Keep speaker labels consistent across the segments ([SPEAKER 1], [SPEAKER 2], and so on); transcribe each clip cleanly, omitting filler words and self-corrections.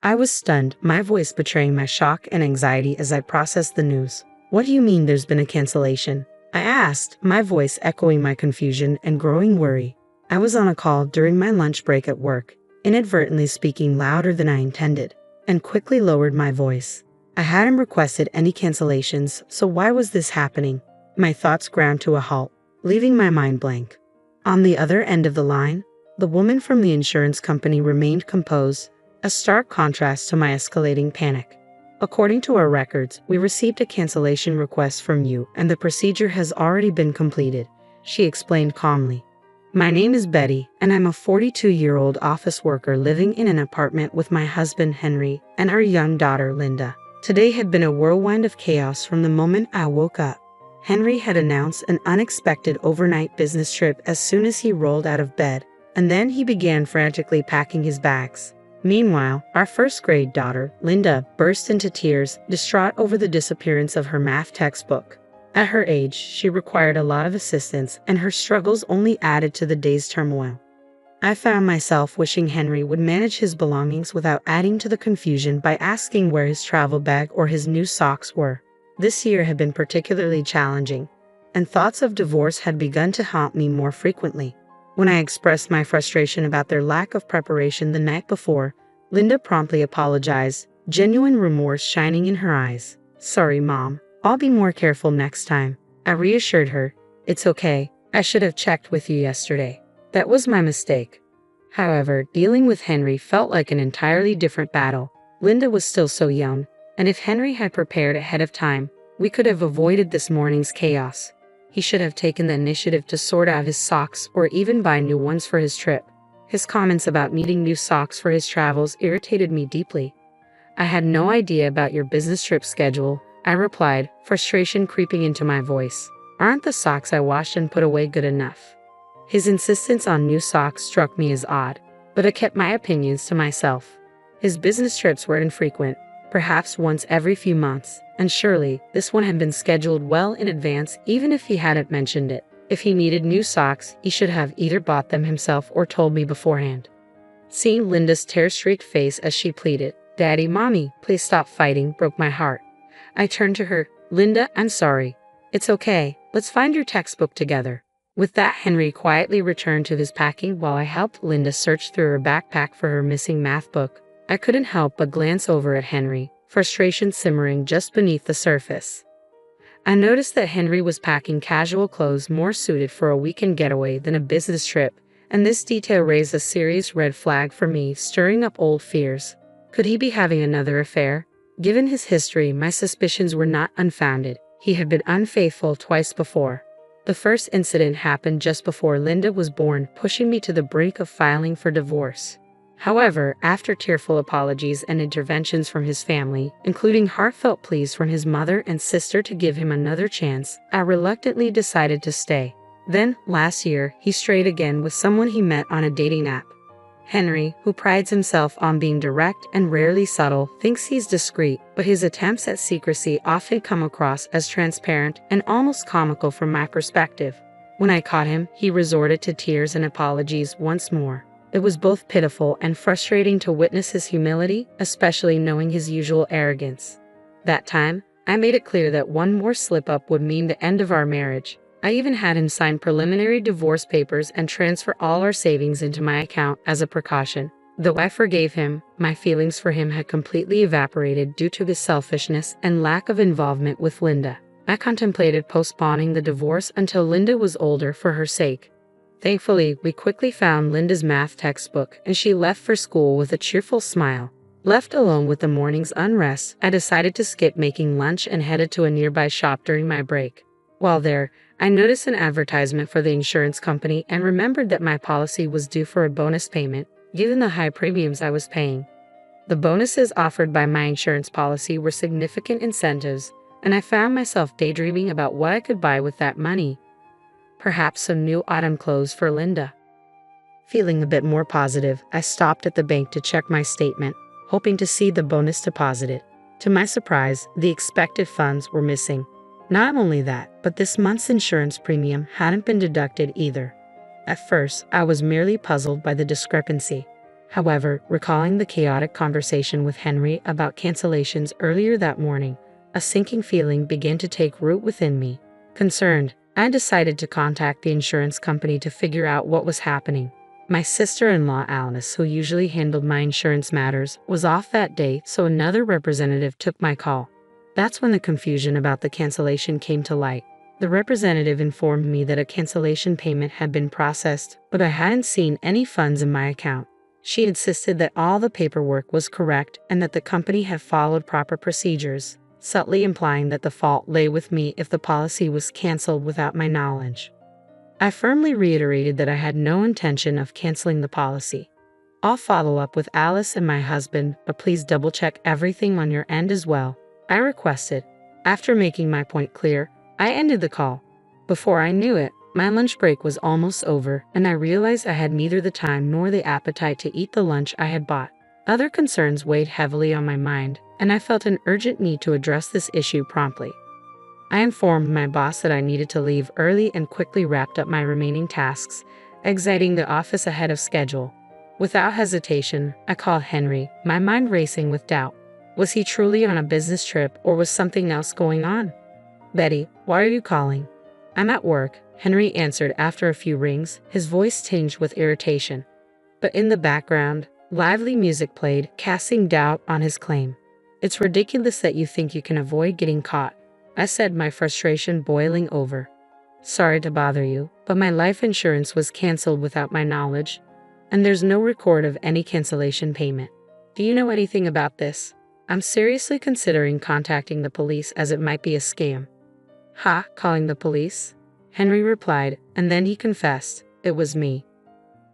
[SPEAKER 1] I was stunned, my voice betraying my shock and anxiety as I processed the news. What do you mean there's been a cancellation? I asked, my voice echoing my confusion and growing worry. I was on a call during my lunch break at work, inadvertently speaking louder than I intended, and quickly lowered my voice. I hadn't requested any cancellations, so why was this happening? My thoughts ground to a halt, leaving my mind blank. On the other end of the line, the woman from the insurance company remained composed, a stark contrast to my escalating panic. According to our records, we received a cancellation request from you and the procedure has already been completed, she explained calmly. My name is Betty, and I'm a 42-year-old office worker living in an apartment with my husband Henry and our young daughter Linda. Today had been a whirlwind of chaos from the moment I woke up. Henry had announced an unexpected overnight business trip as soon as he rolled out of bed, and then he began frantically packing his bags. Meanwhile, our first-grade daughter, Linda, burst into tears, distraught over the disappearance of her math textbook. At her age, she required a lot of assistance, and her struggles only added to the day's turmoil. I found myself wishing Henry would manage his belongings without adding to the confusion by asking where his travel bag or his new socks were. This year had been particularly challenging, and thoughts of divorce had begun to haunt me more frequently. When I expressed my frustration about their lack of preparation the night before, Linda promptly apologized, genuine remorse shining in her eyes. Sorry, Mom. I'll be more careful next time. I reassured her. It's okay. I should have checked with you yesterday. That was my mistake. However, dealing with Henry felt like an entirely different battle. Linda was still so young, and if Henry had prepared ahead of time, we could have avoided this morning's chaos. He should have taken the initiative to sort out his socks or even buy new ones for his trip. His comments about needing new socks for his travels irritated me deeply. I had no idea about your business trip schedule, I replied, frustration creeping into my voice. Aren't the socks I washed and put away good enough? His insistence on new socks struck me as odd, but I kept my opinions to myself. His business trips were infrequent, perhaps once every few months, and surely this one had been scheduled well in advance even if he hadn't mentioned it. If he needed new socks, he should have either bought them himself or told me beforehand. Seeing Linda's tear-streaked face as she pleaded, Daddy, Mommy, please stop fighting, broke my heart. I turned to her. Linda, I'm sorry. It's okay. Let's find your textbook together. With that, Henry quietly returned to his packing while I helped Linda search through her backpack for her missing math book. I couldn't help but glance over at Henry, frustration simmering just beneath the surface. I noticed that Henry was packing casual clothes more suited for a weekend getaway than a business trip, and this detail raised a serious red flag for me, stirring up old fears. Could he be having another affair? Given his history, my suspicions were not unfounded. He had been unfaithful twice before. The first incident happened just before Linda was born, pushing me to the brink of filing for divorce. However, after tearful apologies and interventions from his family, including heartfelt pleas from his mother and sister to give him another chance, I reluctantly decided to stay. Then, last year, he strayed again with someone he met on a dating app. Henry, who prides himself on being direct and rarely subtle, thinks he's discreet, but his attempts at secrecy often come across as transparent and almost comical from my perspective. When I caught him, he resorted to tears and apologies once more. It was both pitiful and frustrating to witness his humility, especially knowing his usual arrogance. That time, I made it clear that one more slip-up would mean the end of our marriage. I even had him sign preliminary divorce papers and transfer all our savings into my account as a precaution. Though I forgave him, my feelings for him had completely evaporated due to his selfishness and lack of involvement with Linda. I contemplated postponing the divorce until Linda was older for her sake. Thankfully, we quickly found Linda's math textbook, and she left for school with a cheerful smile. Left alone with the morning's unrest, I decided to skip making lunch and headed to a nearby shop during my break. While there, I noticed an advertisement for the insurance company and remembered that my policy was due for a bonus payment, given the high premiums I was paying. The bonuses offered by my insurance policy were significant incentives, and I found myself daydreaming about what I could buy with that money. Perhaps some new autumn clothes for Linda. Feeling a bit more positive, I stopped at the bank to check my statement, hoping to see the bonus deposited. To my surprise, the expected funds were missing. Not only that, but this month's insurance premium hadn't been deducted either. At first, I was merely puzzled by the discrepancy. However, recalling the chaotic conversation with Henry about cancellations earlier that morning, a sinking feeling began to take root within me. Concerned, I decided to contact the insurance company to figure out what was happening. My sister-in-law Alice, who usually handled my insurance matters, was off that day, so another representative took my call. That's when the confusion about the cancellation came to light. The representative informed me that a cancellation payment had been processed, but I hadn't seen any funds in my account. She insisted that all the paperwork was correct and that the company had followed proper procedures, subtly implying that the fault lay with me if the policy was canceled without my knowledge. I firmly reiterated that I had no intention of canceling the policy. I'll follow up with Alice and my husband, but please double-check everything on your end as well, I requested. After making my point clear, I ended the call. Before I knew it, my lunch break was almost over, and I realized I had neither the time nor the appetite to eat the lunch I had bought. Other concerns weighed heavily on my mind, and I felt an urgent need to address this issue promptly. I informed my boss that I needed to leave early and quickly wrapped up my remaining tasks, exiting the office ahead of schedule. Without hesitation, I called Henry, my mind racing with doubt. Was he truly on a business trip, or was something else going on? "Betty, why are you calling?" "I'm at work," Henry answered after a few rings, his voice tinged with irritation. But in the background, lively music played, casting doubt on his claim. "It's ridiculous that you think you can avoid getting caught," I said, my frustration boiling over. "Sorry to bother you, but my life insurance was canceled without my knowledge, and there's no record of any cancellation payment. Do you know anything about this? I'm seriously considering contacting the police as it might be a scam." "Ha, calling the police?" Henry replied, and then he confessed, "It was me."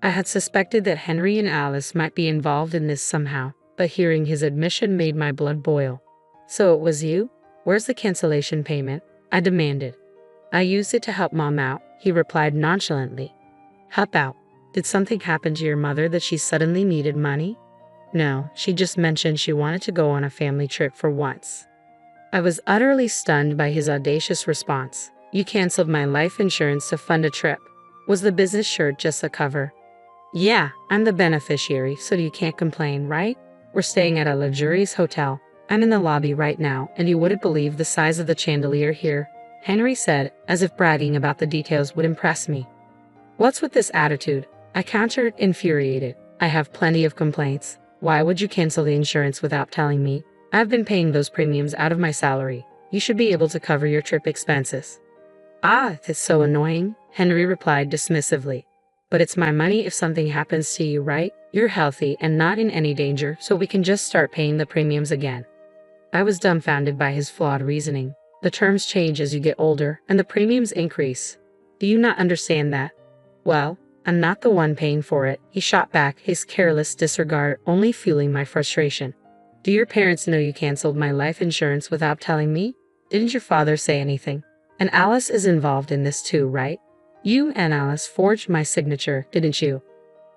[SPEAKER 1] I had suspected that Henry and Alice might be involved in this somehow, but hearing his admission made my blood boil. "So it was you? Where's the cancellation payment?" I demanded. "I used it to help Mom out," he replied nonchalantly. "Help out? Did something happen to your mother that she suddenly needed money?" "No, she just mentioned she wanted to go on a family trip for once." I was utterly stunned by his audacious response. "You canceled my life insurance to fund a trip. Was the business shirt just a cover?" "Yeah, I'm the beneficiary, so you can't complain, right? We're staying at a luxurious hotel. I'm in the lobby right now, and you wouldn't believe the size of the chandelier here," Henry said, as if bragging about the details would impress me. "What's with this attitude?" I countered, infuriated. "I have plenty of complaints. Why would you cancel the insurance without telling me? I've been paying those premiums out of my salary. You should be able to cover your trip expenses." "Ah, it's so annoying," Henry replied dismissively. "But it's my money if something happens to you, right? You're healthy and not in any danger, so we can just start paying the premiums again." I was dumbfounded by his flawed reasoning. The terms change as you get older, and the premiums increase. Do you not understand that? "Well, I'm not the one paying for it," he shot back, his careless disregard only fueling my frustration. "Do your parents know you canceled my life insurance without telling me? Didn't your father say anything? And Alice is involved in this too, right? You and Alice forged my signature, didn't you?"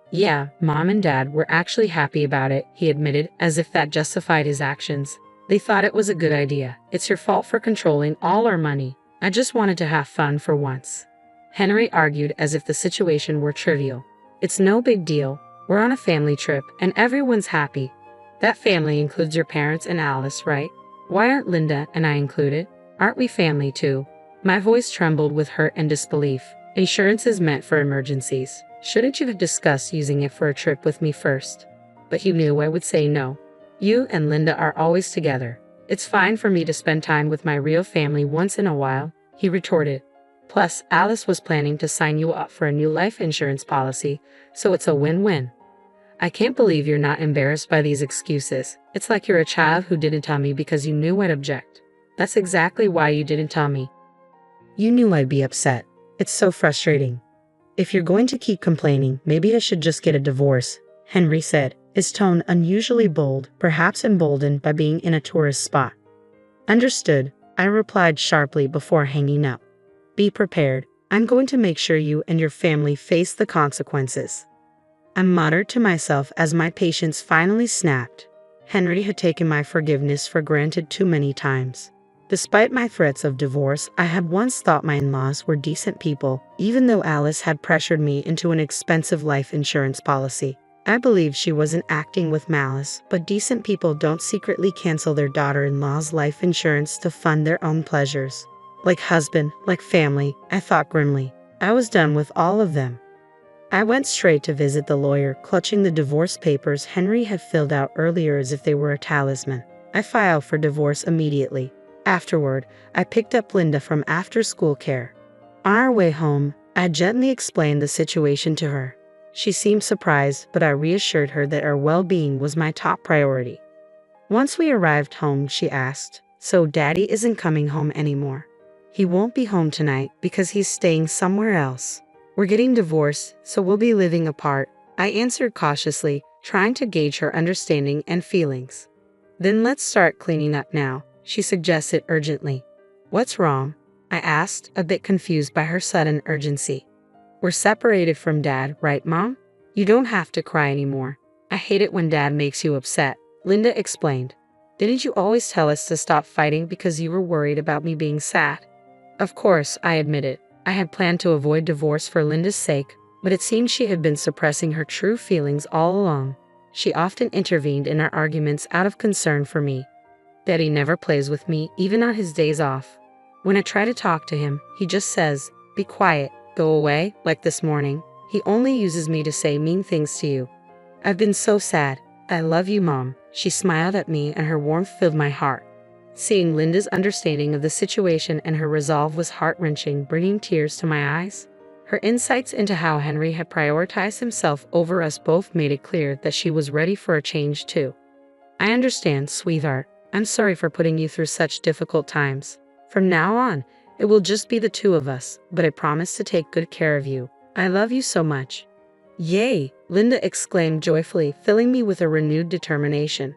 [SPEAKER 1] "Yeah, Mom and Dad were actually happy about it," he admitted, as if that justified his actions. "They thought it was a good idea. It's your fault for controlling all our money. I just wanted to have fun for once." Henry argued as if the situation were trivial. "It's no big deal. We're on a family trip, and everyone's happy. That family includes your parents and Alice, right? Why aren't Linda and I included? Aren't we family too?" My voice trembled with hurt and disbelief. "Insurance is meant for emergencies. Shouldn't you have discussed using it for a trip with me first?" But he knew I would say no. "You and Linda are always together. It's fine for me to spend time with my real family once in a while," he retorted. "Plus, Alice was planning to sign you up for a new life insurance policy, so it's a win-win." I can't believe you're not embarrassed by these excuses. It's like you're a child who didn't tell me because you knew I'd object. That's exactly why you didn't tell me. You knew I'd be upset. It's so frustrating. "If you're going to keep complaining, maybe I should just get a divorce," Henry said, his tone unusually bold, perhaps emboldened by being in a tourist spot. "Understood," I replied sharply before hanging up. "Be prepared. I'm going to make sure you and your family face the consequences." I muttered to myself as my patience finally snapped. Henry had taken my forgiveness for granted too many times. Despite my threats of divorce, I had once thought my in-laws were decent people, even though Alice had pressured me into an expensive life insurance policy. I believed she wasn't acting with malice, but decent people don't secretly cancel their daughter-in-law's life insurance to fund their own pleasures. Like husband, like family, I thought grimly. I was done with all of them. I went straight to visit the lawyer, clutching the divorce papers Henry had filled out earlier as if they were a talisman. I filed for divorce immediately. Afterward, I picked up Linda from after-school care. On our way home, I gently explained the situation to her. She seemed surprised, but I reassured her that our well-being was my top priority. Once we arrived home, she asked, "So Daddy isn't coming home anymore?" "He won't be home tonight because he's staying somewhere else. We're getting divorced, so we'll be living apart," I answered cautiously, trying to gauge her understanding and feelings. "Then let's start cleaning up now," she suggested urgently. "What's wrong?" I asked, a bit confused by her sudden urgency. "We're separated from Dad, right, Mom? You don't have to cry anymore. I hate it when Dad makes you upset," Linda explained. "Didn't you always tell us to stop fighting because you were worried about me being sad?" Of course, I admitted. I had planned to avoid divorce for Linda's sake, but it seemed she had been suppressing her true feelings all along. She often intervened in our arguments out of concern for me. "Daddy never plays with me, even on his days off. When I try to talk to him, he just says, 'Be quiet, go away,' like this morning. He only uses me to say mean things to you. I've been so sad. I love you, Mom." She smiled at me and her warmth filled my heart. Seeing Linda's understanding of the situation and her resolve was heart-wrenching, bringing tears to my eyes. Her insights into how Henry had prioritized himself over us both made it clear that she was ready for a change too. "I understand, sweetheart. I'm sorry for putting you through such difficult times. From now on, it will just be the two of us, but I promise to take good care of you. I love you so much." "Yay!" Linda exclaimed joyfully, filling me with a renewed determination.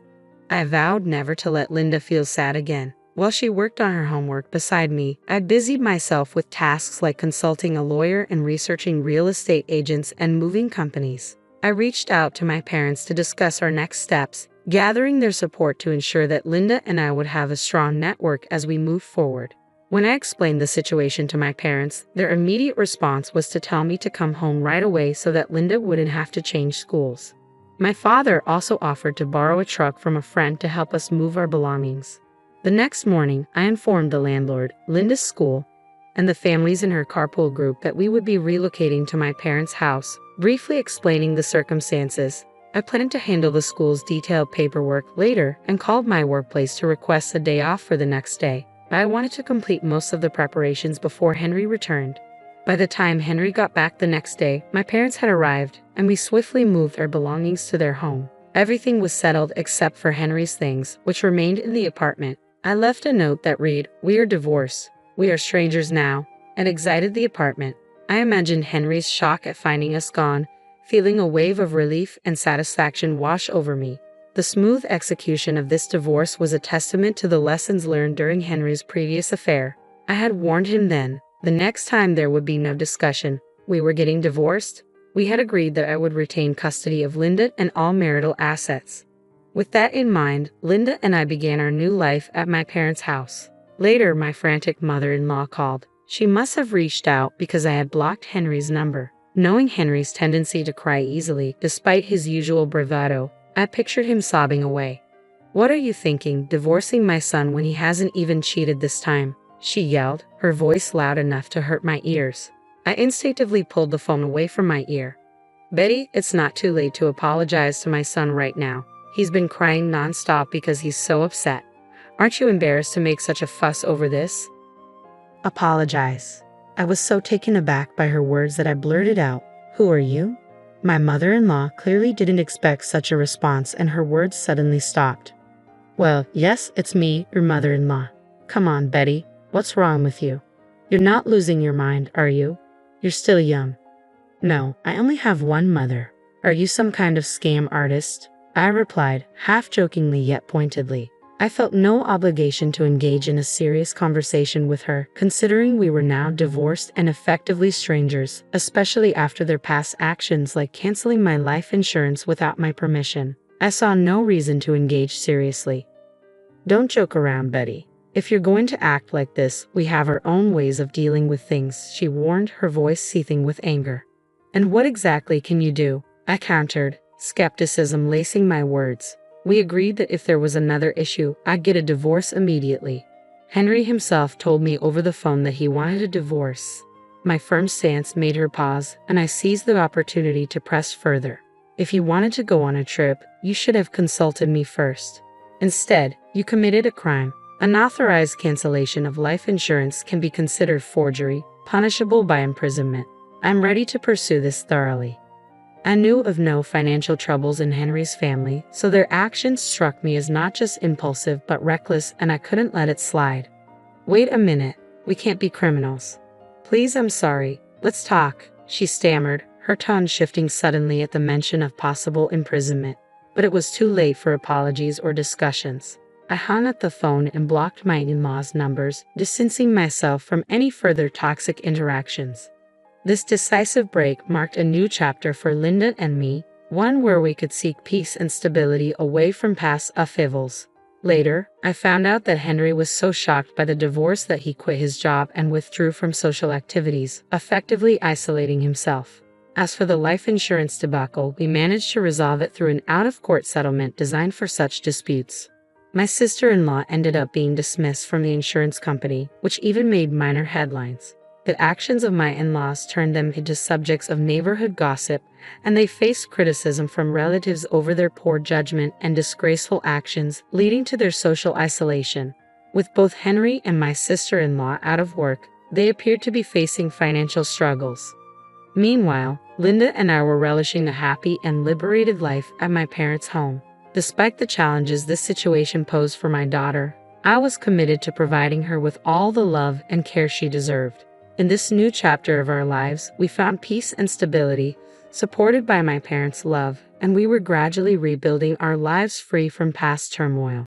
[SPEAKER 1] I vowed never to let Linda feel sad again. While she worked on her homework beside me, I busied myself with tasks like consulting a lawyer and researching real estate agents and moving companies. I reached out to my parents to discuss our next steps, gathering their support to ensure that Linda and I would have a strong network as we move forward. When I explained the situation to my parents, their immediate response was to tell me to come home right away so that Linda wouldn't have to change schools. My father also offered to borrow a truck from a friend to help us move our belongings. The next morning, I informed the landlord, Linda's school, and the families in her carpool group that we would be relocating to my parents' house, briefly explaining the circumstances. I planned to handle the school's detailed paperwork later and called my workplace to request a day off for the next day. I wanted to complete most of the preparations before Henry returned. By the time Henry got back the next day, my parents had arrived, and we swiftly moved our belongings to their home. Everything was settled except for Henry's things, which remained in the apartment. I left a note that read, "We are divorced. We are strangers now," and exited the apartment. I imagined Henry's shock at finding us gone, feeling a wave of relief and satisfaction wash over me. The smooth execution of this divorce was a testament to the lessons learned during Henry's previous affair. I had warned him then. The next time there would be no discussion. We were getting divorced. We had agreed that I would retain custody of Linda and all marital assets. With that in mind, Linda and I began our new life at my parents' house. Later, my frantic mother-in-law called. She must have reached out because I had blocked Henry's number. Knowing Henry's tendency to cry easily, despite his usual bravado, I pictured him sobbing away. "What are you thinking, divorcing my son when he hasn't even cheated this time?" she yelled, her voice loud enough to hurt my ears. I instinctively pulled the phone away from my ear. "Betty, it's not too late to apologize to my son right now. He's been crying nonstop because he's so upset. Aren't you embarrassed to make such a fuss over this?" "Apologize." I was so taken aback by her words that I blurted out, "Who are you?" My mother-in-law clearly didn't expect such a response, and her words suddenly stopped. "Well, yes, it's me, your mother-in-law. Come on, Betty. What's wrong with you? You're not losing your mind, are you? You're still young." "No, I only have one mother. Are you some kind of scam artist?" I replied, half jokingly yet pointedly. I felt no obligation to engage in a serious conversation with her, considering we were now divorced and effectively strangers, especially after their past actions like canceling my life insurance without my permission. I saw no reason to engage seriously. "Don't joke around, Betty. If you're going to act like this, we have our own ways of dealing with things," she warned, her voice seething with anger. "And what exactly can you do?" I countered, skepticism lacing my words. We agreed that if there was another issue, I'd get a divorce immediately. Henry himself told me over the phone that he wanted a divorce. My firm stance made her pause, and I seized the opportunity to press further. If you wanted to go on a trip, you should have consulted me first. Instead, you committed a crime. Unauthorized cancellation of life insurance can be considered forgery, punishable by imprisonment. I'm ready to pursue this thoroughly. I knew of no financial troubles in Henry's family, so their actions struck me as not just impulsive but reckless, and I couldn't let it slide. Wait a minute, we can't be criminals. Please, I'm sorry, let's talk, she stammered, her tone shifting suddenly at the mention of possible imprisonment. But it was too late for apologies or discussions. I hung up the phone and blocked my in-laws' numbers, distancing myself from any further toxic interactions. This decisive break marked a new chapter for Linda and me, one where we could seek peace and stability away from past upheavals. Later, I found out that Henry was so shocked by the divorce that he quit his job and withdrew from social activities, effectively isolating himself. As for the life insurance debacle, we managed to resolve it through an out-of-court settlement designed for such disputes. My sister-in-law ended up being dismissed from the insurance company, which even made minor headlines. The actions of my in-laws turned them into subjects of neighborhood gossip, and they faced criticism from relatives over their poor judgment and disgraceful actions, leading to their social isolation. With both Henry and my sister-in-law out of work, they appeared to be facing financial struggles. Meanwhile, Linda and I were relishing a happy and liberated life at my parents' home. Despite the challenges this situation posed for my daughter, I was committed to providing her with all the love and care she deserved. In this new chapter of our lives, we found peace and stability, supported by my parents' love, and we were gradually rebuilding our lives free from past turmoil.